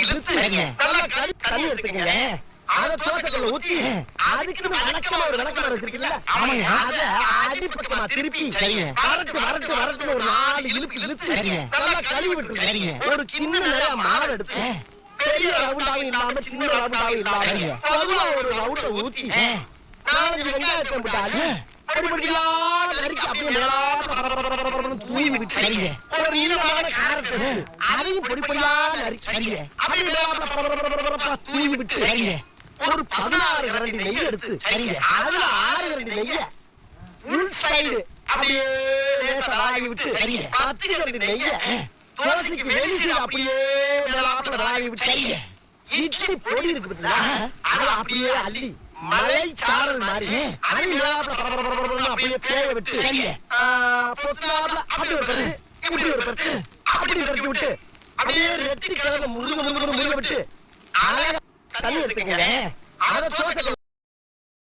இழுப்பு இழுத்து நல்லா தண்ணி எடுத்துக்கங்க. அத தோசைக்கல்ல ஊத்தி அதுக்கு வழக்கமா ஒரு விளக்கமா இருக்குல்ல, அத அடிப்பக்கமா திருப்பி வரட்டு ஒரு 4 இழுப்பு இழுத்து நல்லா கழுவி விட்டுருங்க. ஒரு கிண்ண நிறைய மாவு எடுத்து பெரிய ரவுண்டாவும் இல்லாம சின்ன ரவுண்டாவும் இல்லாம பொதுவா ஒரு ரவுண்ட ஊத்தி 4 வெங்காயத்தை போட்டாச்சு படிப்படியா நறுக்கி அப்படியே மேலாட்ட தூவி விட்டுறீங்க. ஒரு நீளமான காரத்தை அதையும் பொடிப்படியா நறுக்கி அப்படியே மேலாட்ட தூவி விட்டுறீங்க. ஒரு 16 கரண்டி நெய் எடுத்து அதுல 6 கரண்டி நெய்ய உள் சைடு அப்படியே லேசா வாங்கி விட்டு 10 கரண்டி நெய்ய தோசைக்கு வெளி சைடு அப்படியே மேலாட்ட வாங்கி விட்டு இட்லி பொடி இருக்கு பார்த்தீங்களா, அதை அப்படியே அள்ளி மலை சாரல் மாதிரி அதையும் மேலாட்ட அப்படியே பேய விட்டு பொத்தாப்புல அப்படி ஒரு பத்து இப்படி ஒரு பத்து அப்படி பறக்கி விட்டு அப்படியே ரெட்டி கலர்ல முருக விட்டு அழகா தண்ணி எடுத்துக்கங்க. அதை தோசை